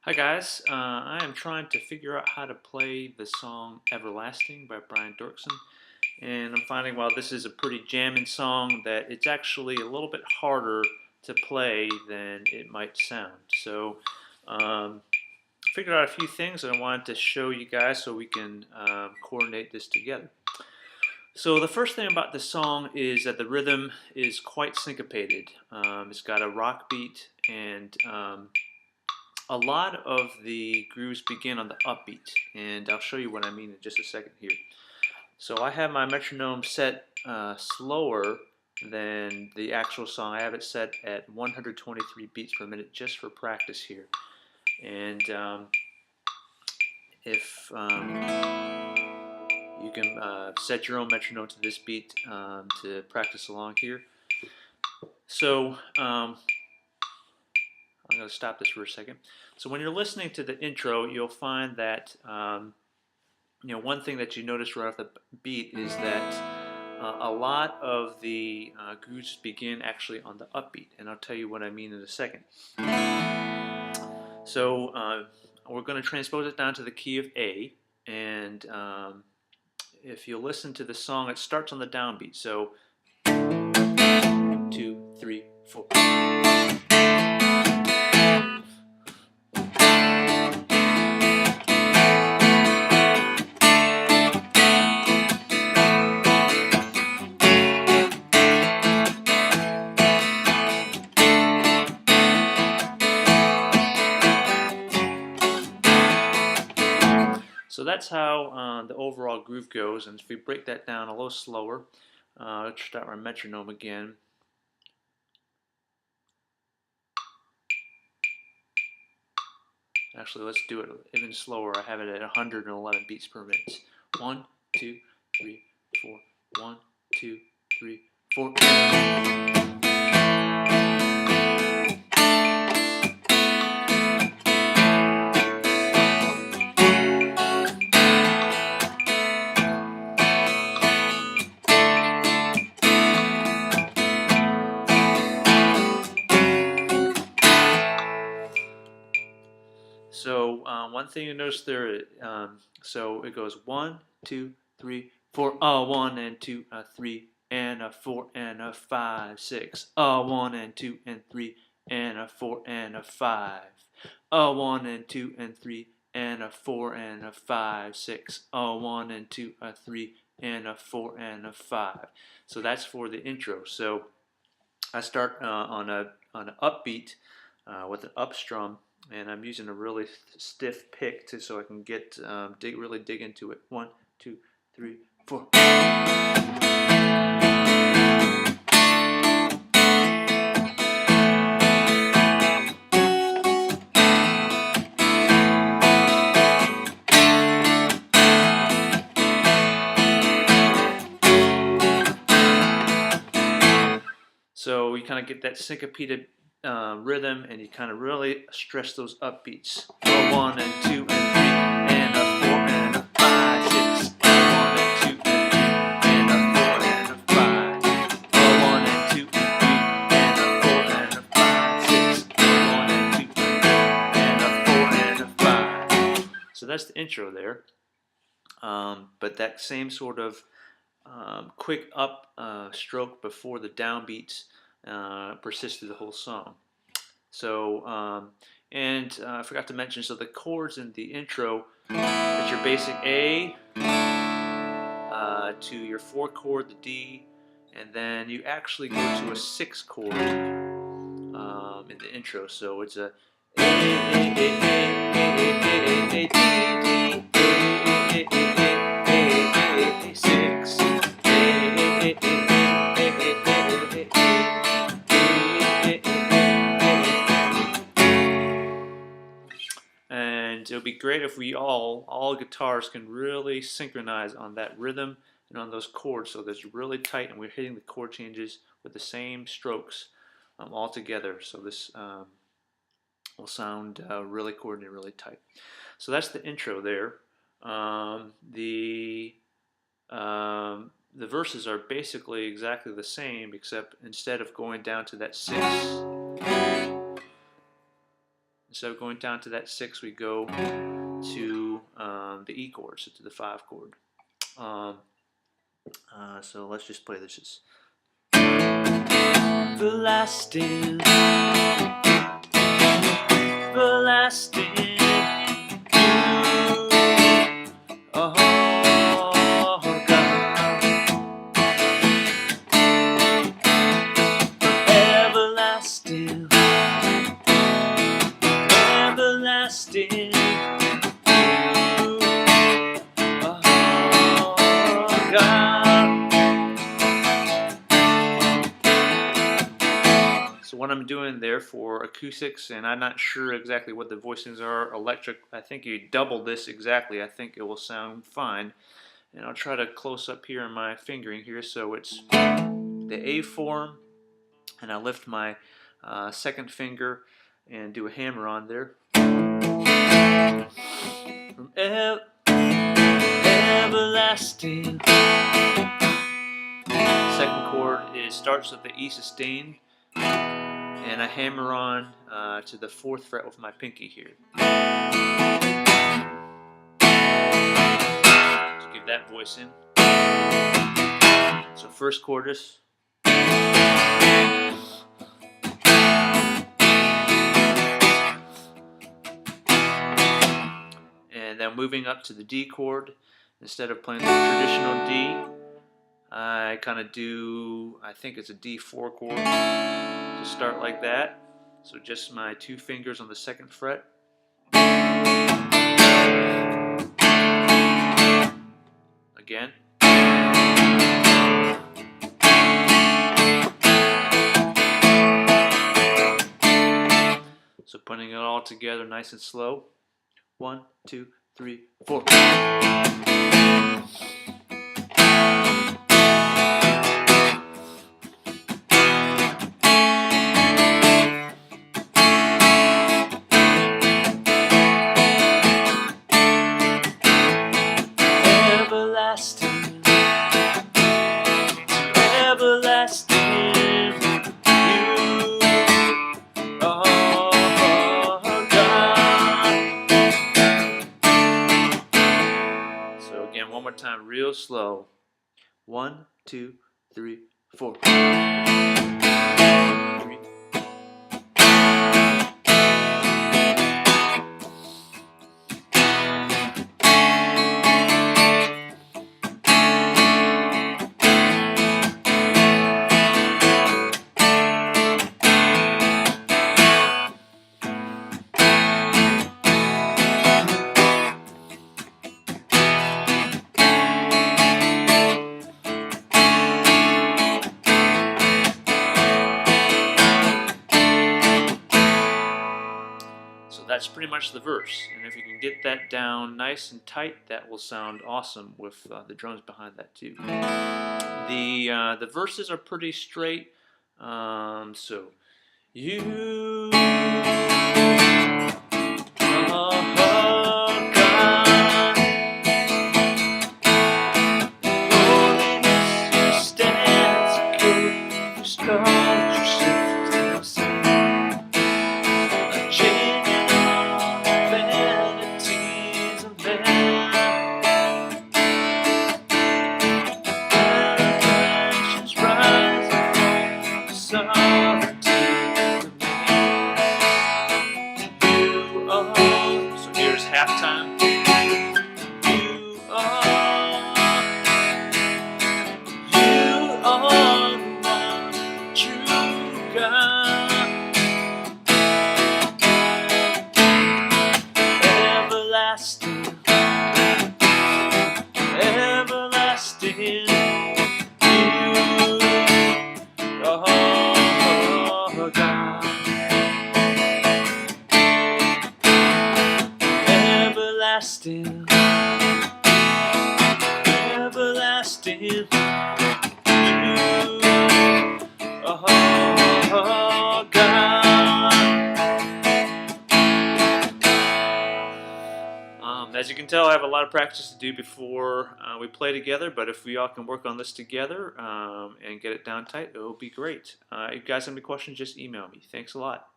Hi guys, I am trying to figure out how to play the song Everlasting by Brian Doerksen, and I'm finding while this is a pretty jamming song that it's actually a little bit harder to play than it might sound. So I figured out a few things that I wanted to show you guys so we can coordinate this together. So the first thing about this song is that the rhythm is quite syncopated. It's got a rock beat and a lot of the grooves begin on the upbeat, and I'll show you what I mean in just a second here. So I have my metronome set slower than the actual song. I have it set at 123 beats per minute just for practice here. And if you can set your own metronome to this beat to practice along here. So I'm going to stop this for a second. So when you're listening to the intro, you'll find that one thing that you notice right off the beat is that a lot of the grooves begin actually on the upbeat, and I'll tell you what I mean in a second. So we're going to transpose it down to the key of A, and if you listen to the song, it starts on the downbeat. So 2, 3, 4. So that's how the overall groove goes, and if we break that down a little slower, let's start our metronome again. Actually, let's do it even slower. I have it at 111 beats per minute. 1, 2, 3, 4. 1, 2, 3, 4. So one thing you notice there, so it goes 1, 2, 3, 4, 1 and 2, 3 and a 4 and a 5, 6, 1 and 2 and 3 and a 4 and a 5, 1 and 2 and 3 and a 4 and a 5, 6, 1 and 2, 3 and a 4 and a 5. So that's for the intro. So I start on an upbeat with an up strum, and I'm using a really stiff pick so I can get really dig into it. 1, 2, 3, 4. So you kind of get that syncopated rhythm, and you kind of really stress those upbeats. 1 and 2 and 3 and a 4 and a 5, 6. 1 and 2 and 3 and a 4 and a 5. 1 and 2 and 3 and a 4 and a 5, 6. 1 and 2 and 3 and a 4 and a 5. So that's the intro there. But that same sort of quick up stroke before the downbeats persists through the whole song. So, I forgot to mention, so the chords in the intro, it's your basic A to your 4 chord, the D, and then you actually go to a 6 chord in the intro. So it's a and it would be great if we all guitars can really synchronize on that rhythm and on those chords, so that's really tight and we're hitting the chord changes with the same strokes all together. So this will sound really coordinated, really tight. So that's the intro there. The verses are basically exactly the same, except instead of going down to that 6, instead of going down to that 6, we go to the E chord, so to the 5 chord. So let's just play this. It's everlasting, everlasting, oh God, everlasting, everlasting, oh God. So what I'm doing there for acoustics, and I'm not sure exactly what the voicings are, electric, I think you double this exactly, I think it will sound fine. And I'll try to close up here in my fingering here, so it's the A form, and I lift my second finger and do a hammer on there. From everlasting. Second chord starts with the E sustained, and I hammer on to the 4th fret with my pinky here. To give that voice in. So first chorus. And then moving up to the D chord, instead of playing the traditional D, I kind of do, I think it's a D4 chord. To start like that. So just my 2 fingers on the 2nd fret. Again. So putting it all together nice and slow. 1, 2, 3, 4. Everlasting, everlasting, you, oh God. So again, one more time, real slow. 1, 2, 3, 4. 3. That's pretty much the verse, and if you can get that down nice and tight, that will sound awesome with the drums behind that too. The verses are pretty straight, so you, oh God, holiness, you stand secure, you sculpt yourself to yourself. Halftime. You are the one true God. Everlasting, everlasting. You, oh God. Everlasting, everlasting, you, oh God. As you can tell, I have a lot of practice to do before we play together, but if we all can work on this together and get it down tight, it will be great. If you guys have any questions, just email me. Thanks a lot.